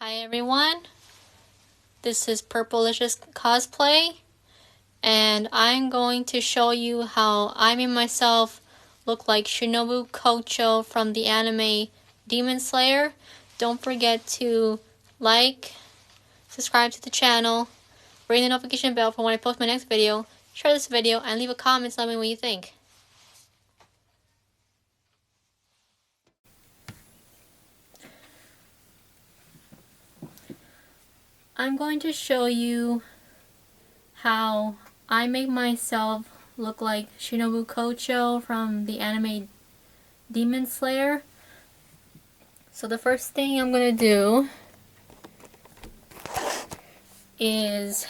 Hi everyone, this is Purplelicious Cosplay, and I'm going to show you how I made myself look like Shinobu Kocho from the anime Demonslayer. Don't forget to like, subscribe to the channel, ring the notification bell for when I post my next video, share this video, and leave a comment telling me what you think. I'm going to show you how I make myself look like Shinobu Kocho from the anime Demonslayer. So the first thing I'm going to do is,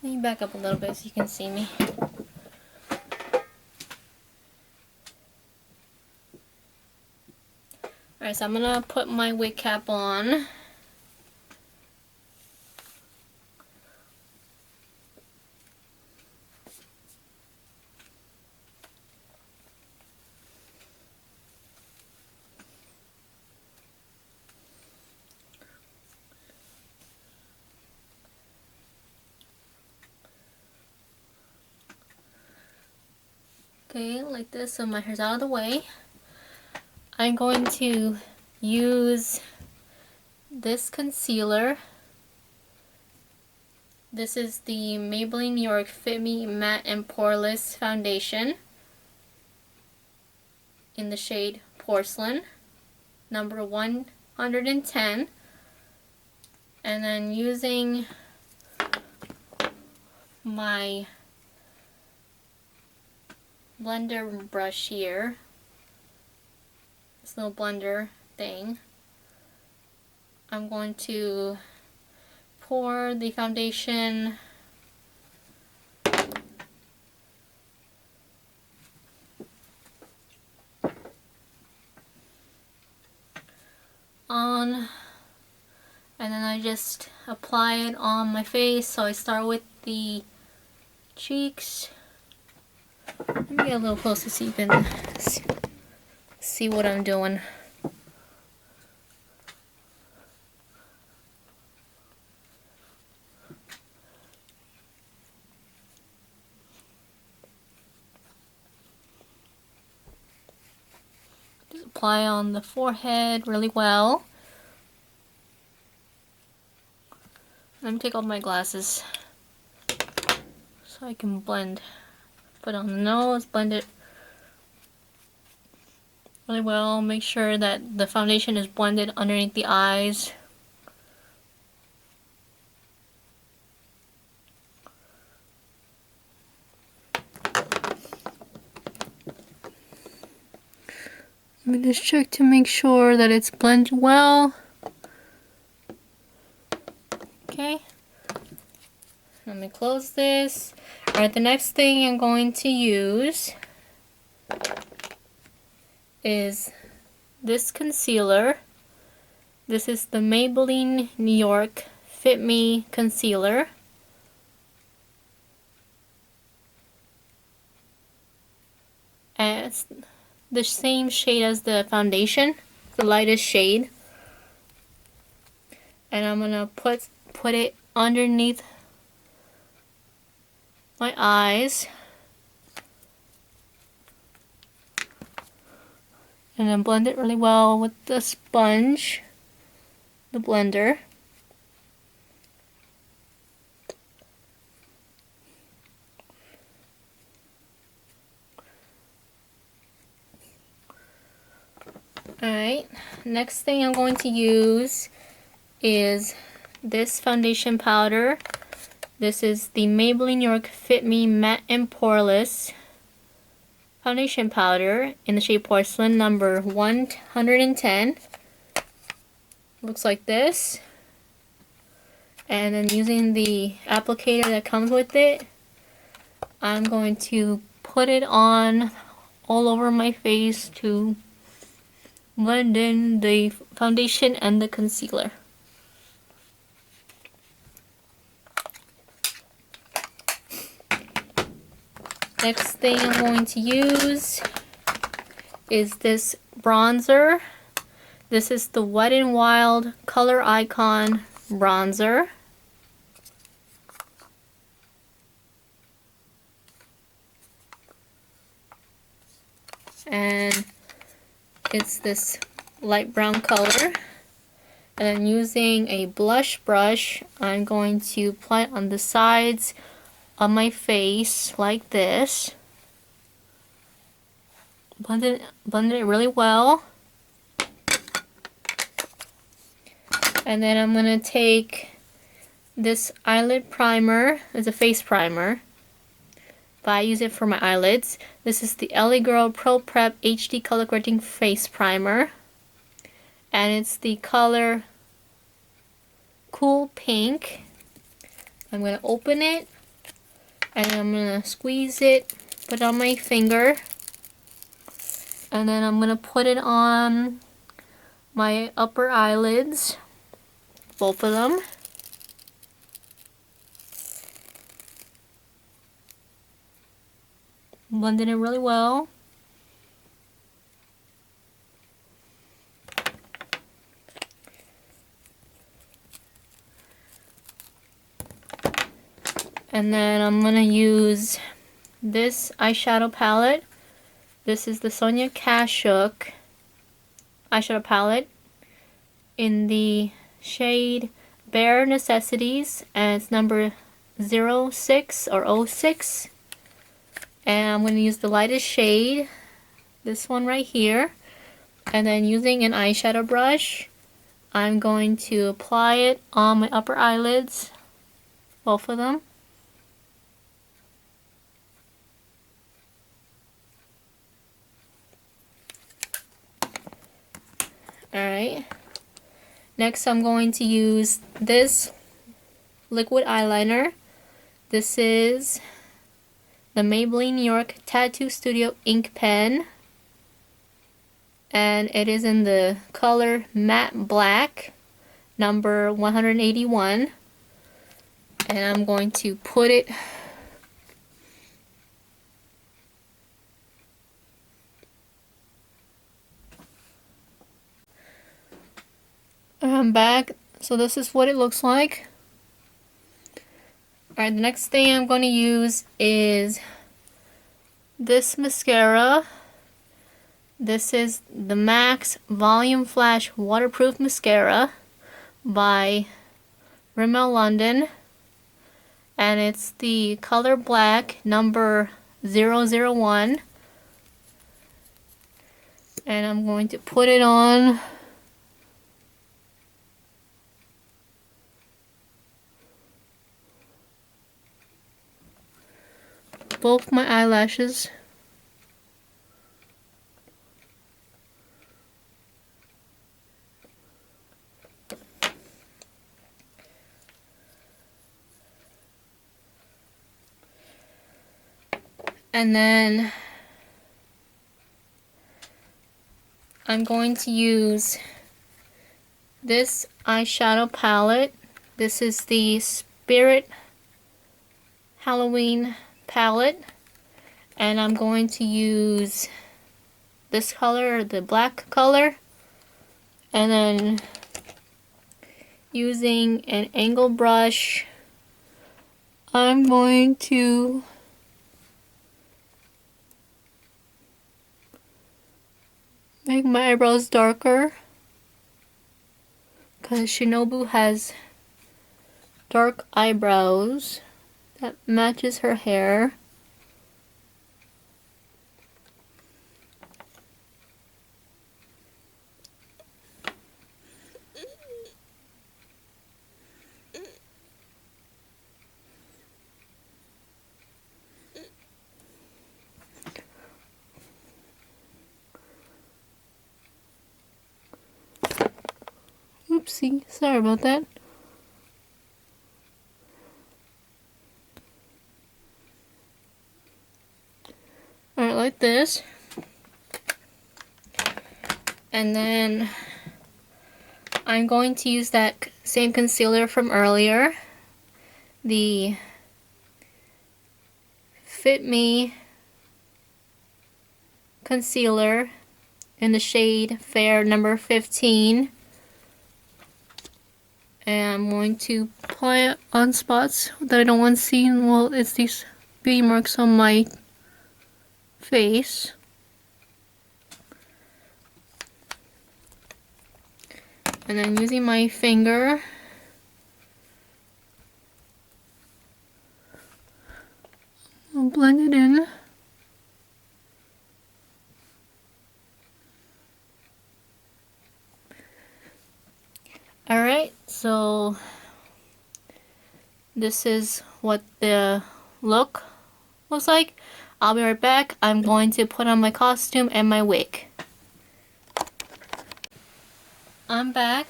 let me back up a little bit so you can see me. Alright, so I'm going to put my wig cap on. Okay, like this, so my hair's out of the way. I'm going to use this concealer. This is the Maybelline New York Fit Me Matte and Poreless Foundation in the shade Porcelain, number 110. And then using my blender brush here, this little blender thing, I'm going to pour the foundation on, and then I just apply it on my face. So I start with the cheeks. Let me get a little closer so you can see what I'm doing. Just apply on the forehead really well. Let me take off my glasses so I can blend. Put on the nose, blend it really well. Make sure that the foundation is blended underneath the eyes. Let me just check to make sure that it's blended well. Okay. Let me close this. Alright, the next thing I'm going to use is this concealer. This is the Maybelline New York Fit Me Concealer. And it's the same shade as the foundation, the lightest shade. And I'm gonna put it underneath my eyes, and then blend it really well with the sponge, the blender. Alright, next thing I'm going to use is this foundation powder. This is the Maybelline New York Fit Me Matte and Poreless Foundation Powder in the shade Porcelain, number 110. Looks like this. And then using the applicator that comes with it, I'm going to put it on all over my face to blend in the foundation and the concealer. Next thing I'm going to use is this bronzer. This is the Wet n Wild Color Icon Bronzer. And it's this light brown color. And then using a blush brush, I'm going to apply it on the sides of my face like this. Blend it really well. And then I'm going to take this eyelid primer. It's a face primer, but I use it for my eyelids. This is the LA Girl Pro Prep HD Color Correcting Face Primer. And it's the color Cool Pink. I'm going to open it, and I'm going to squeeze it, put it on my finger, and then I'm going to put it on my upper eyelids, both of them. Blending it really well. And then I'm going to use this eyeshadow palette. This is the Sonia Kashuk eyeshadow palette in the shade Bare Necessities, and it's number 06 or 06. And I'm going to use the lightest shade, this one right here. And then using an eyeshadow brush, I'm going to apply it on my upper eyelids, both of them. Alright, next I'm going to use this liquid eyeliner. This is the Maybelline New York Tattoo Studio ink pen, and it is in the color Matte Black, number 181. And I'm going to put it back. So this is what it looks like. Alright, the next thing I'm going to use is this mascara. This is the MAC Volume Flash Waterproof Mascara by Rimmel London. And it's the color black, number 001. And I'm going to put it on both my eyelashes. And then I'm going to use this eyeshadow palette. This is the Spirit Halloween palette, and I'm going to use this color, the black color, and then using an angle brush, I'm going to make my eyebrows darker, because Shinobu has dark eyebrows that matches her hair. Oopsie, sorry about that. Alright, like this. And then I'm going to use that same concealer from earlier, the Fit Me concealer in the shade Fair number 15. And I'm going to apply it on spots that I don't want seen. Well, it's these beauty marks on my face. And then using my finger, I'll blend it in. Alright, so this is what the look looks like. I'll be right back. I'm going to put on my costume and my wig. I'm back.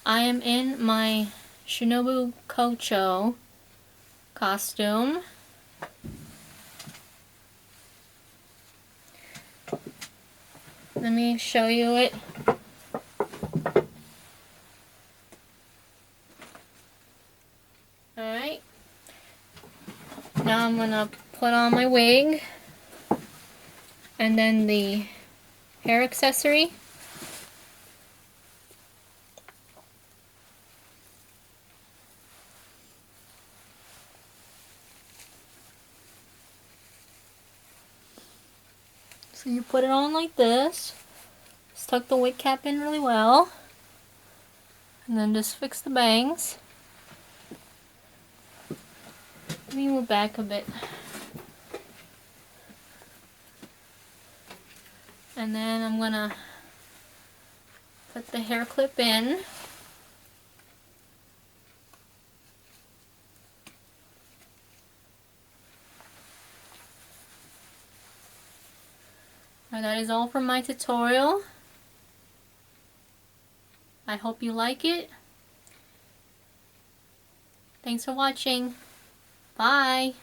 I am in my Shinobu Kocho costume. Let me show you it. Alright. Now I'm gonna put on my wig and then the hair accessory. So you put it on like this. Just tuck the wig cap in really well. And then just fix the bangs. Let me move back a bit. And then I'm gonna put the hair clip in. And that is all for my tutorial. I hope you like it. Thanks for watching. Bye.